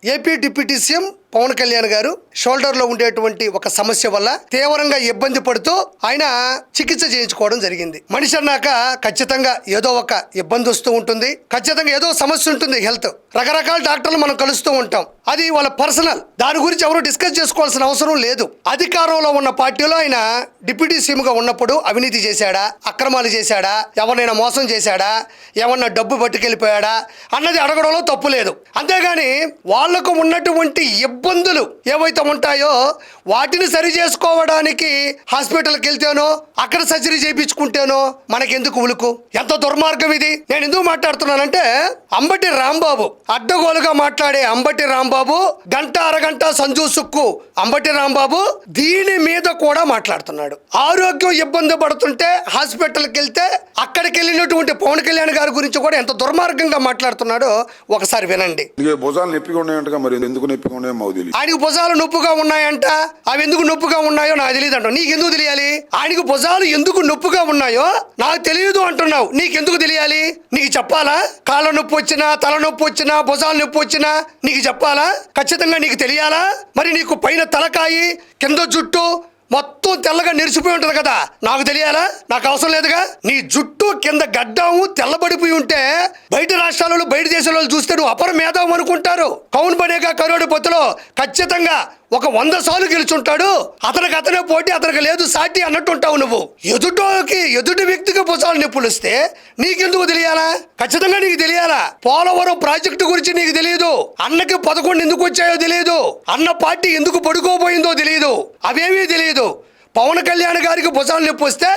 AP deputy CM Pawan Kalyan గారు shoulder లో ఉండేటువంటి ఒక సమస్య వల్ల తీవ్రంగా ఇబ్బంది పడుతూ ఆయన చికిత్స చేయించుకోవడం జరిగింది. మనిషి అన్నాక ఖచ్చితంగా ఏదో ఒక ఇబ్బంది వస్తూ ఉంటుంది, ఖచ్చితంగా ఏదో సమస్య ఉంటుంది. హెల్త్ రకరకాల డాక్టర్లు మనం కలుస్తూ ఉంటాం, అది వాళ్ళ పర్సనల్. దాని గురించి ఎవరు డిస్కస్ చేసుకోవాల్సిన అవసరం లేదు. అధికారంలో ఉన్న పార్టీలో ఆయన డిప్యూటీ సీఎం గా ఉన్నప్పుడు అవినీతి చేశాడా, అక్రమాలు చేశాడా, ఎవరినైనా మోసం చేశాడా, ఎవరన్నా డబ్బు పట్టుకెళ్ళిపోయాడా అన్నది అడగడంలో తప్పు లేదు. అంతేగాని వాళ్లకు ఉన్నటువంటి ఇబ్బందులు ఏవైతే ఉంటాయో వాటిని సరి చేసుకోవడానికి హాస్పిటల్కి వెళ్తేనో అక్కడ సర్జరీ చేయించుకుంటేనో మనకెందుకు ఉలుకు? ఎంత దుర్మార్గం ఇది! నేను ఎందుకు మాట్లాడుతున్నానంటే, అంబటి రాంబాబు అడ్డగోలుగా మాట్లాడే అంబటి రాంబాబు, గంట అరగంట సంజు సుక్కు అంబటి రాంబాబు దీని మీద కూడా మాట్లాడుతున్నాడు. ఆరోగ్యం ఇబ్బంది పడుతుంటే హాస్పిటల్కి వెళ్తే అక్కడికి వెళ్ళినటువంటి పవన్ కళ్యాణ్ గారి గురించి కూడా ఎంత దుర్మార్గంగా మాట్లాడుతున్నాడో ఒకసారి వినండి. భుజాలు నొప్పిగా ఉన్నాయంట, మరి ఎందుకు నొప్పిగా ఉన్నాయో మాకు తెలియదు. ఆయనకు భుజాలు నొప్పుగా ఉన్నాయంట, అవి ఎందుకు నొప్పుగా ఉన్నాయో నాకు తెలియదు అంటావు. నీకెందుకు తెలియాలి? ఆయనకు భుజాలు ఎందుకు నొప్పుగా ఉన్నాయో నాకు తెలియదు అంటున్నావు. నీకెందుకు తెలియాలి? నీకు చెప్పాలా? కాళ్ళ నొప్పి వచ్చినా, తల నొప్పి వచ్చినా, భుజాలు నొప్పి వచ్చినా నీకు చెప్పాలా? ఖచ్చితంగా నీకు తెలియాలా? మరి నీకు పైన తలకాయి, కింద జుట్టు మొత్తం తెల్లగా నెరిసిపోయి ఉంటుంది కదా, నాకు తెలియాలా? నాకు అవసరం లేదుగా. నీ జుట్టు కింద గడ్డము తెల్లబడిపోయి ఉంటే బయట రాష్ట్రాలలో, బయట దేశాలలో చూస్తే నువ్వు అపర మేధావు అనుకుంటారు. కౌన్ బనేగా కరోడు పొత్తులో ఖచ్చితంగా ఒక 100 సార్లు గెలుచుంటాడు, అతనే పోటీ, అతనికి లేదు సాటి అన్నట్టు ఉంటావు నువ్వు. ఎదుటి వ్యక్తికి భుజాలు నొప్పులు వస్తే నీకెందుకు తెలియాలా? ఖచ్చితంగా నీకు తెలియాలా? పోలవరం ప్రాజెక్టు గురించి నీకు తెలియదు, అన్నకి 11 ఎందుకు వచ్చాయో తెలియదు, అన్న పార్టీ ఎందుకు పడుకోబోయిందో తెలియదు, అవేమీ తెలియదు. పవన్ కళ్యాణ్ గారికి భుజాలు నొప్పి వస్తే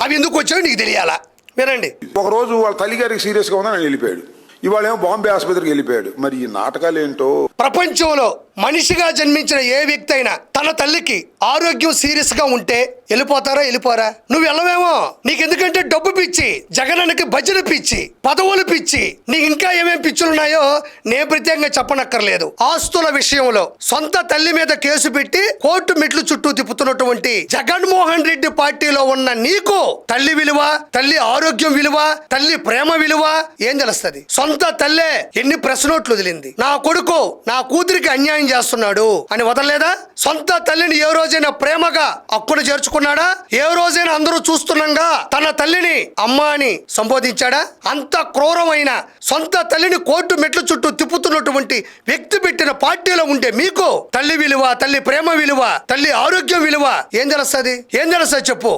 అవి ఎందుకు వచ్చాయో నీకు తెలియాలా? వినండి. ఒకరోజు వాళ్ళ తల్లి గారికి సీరియస్గా ఉందని ఆయన వెళ్ళిపోయాడు, ఇవాళ ఏమో బాంబే ఆసుపత్రికి వెళ్ళిపోయాడు. మరి ఈ నాటకాలు ఏంటో. ప్రపంచంలో మనిషిగా జన్మించిన ఏ వ్యక్తి అయినా తన తల్లికి ఆరోగ్యం సీరియస్ గా ఉంటే వెళ్ళిపోతారా? వెళ్ళిపోరా? నువ్వు వెళ్ళవేమో. నీకెందుకంటే డబ్బు పిచ్చి, జగనన్నకి భజన పిచ్చి, పదవులు పిచ్చి, నీకు ఇంకా ఏమేం పిచ్చులున్నాయో నేను ప్రత్యేకంగా చెప్పనక్కర్లేదు. ఆస్తుల విషయంలో సొంత తల్లి మీద కేసు పెట్టి కోర్టు మెట్లు చుట్టూ తిప్పుతున్నటువంటి జగన్మోహన్ రెడ్డి పార్టీలో ఉన్న నీకు తల్లి విలువ, తల్లి ఆరోగ్యం విలువ, తల్లి ప్రేమ విలువ ఏం తెలుస్తుంది? సొంత తల్లే ఎన్ని ప్రెస్ నోట్లు వదిలింది, నా కొడుకు నా కూతురికి అన్యాయం చేస్తున్నాడు అని వదలలేదా? సొంత తల్లిని ఏ రోజైనా ప్రేమగా అక్కున చేర్చుకున్నాడా? ఏ రోజైనా అందరూ చూస్తున్నాగా తన తల్లిని అమ్మ అని సంబోధించాడా? అంత క్రూరమైన సొంత తల్లిని కోర్టు మెట్ల చుట్టూ తిప్పుతున్నటువంటి వ్యక్తి పెట్టిన పార్టీలో ఉంటే మీకు తల్లి విలువ, తల్లి ప్రేమ విలువ, తల్లి ఆరోగ్యం విలువ ఏం తెలుస్తుంది? ఏం తెలుస్తుంది చెప్పు?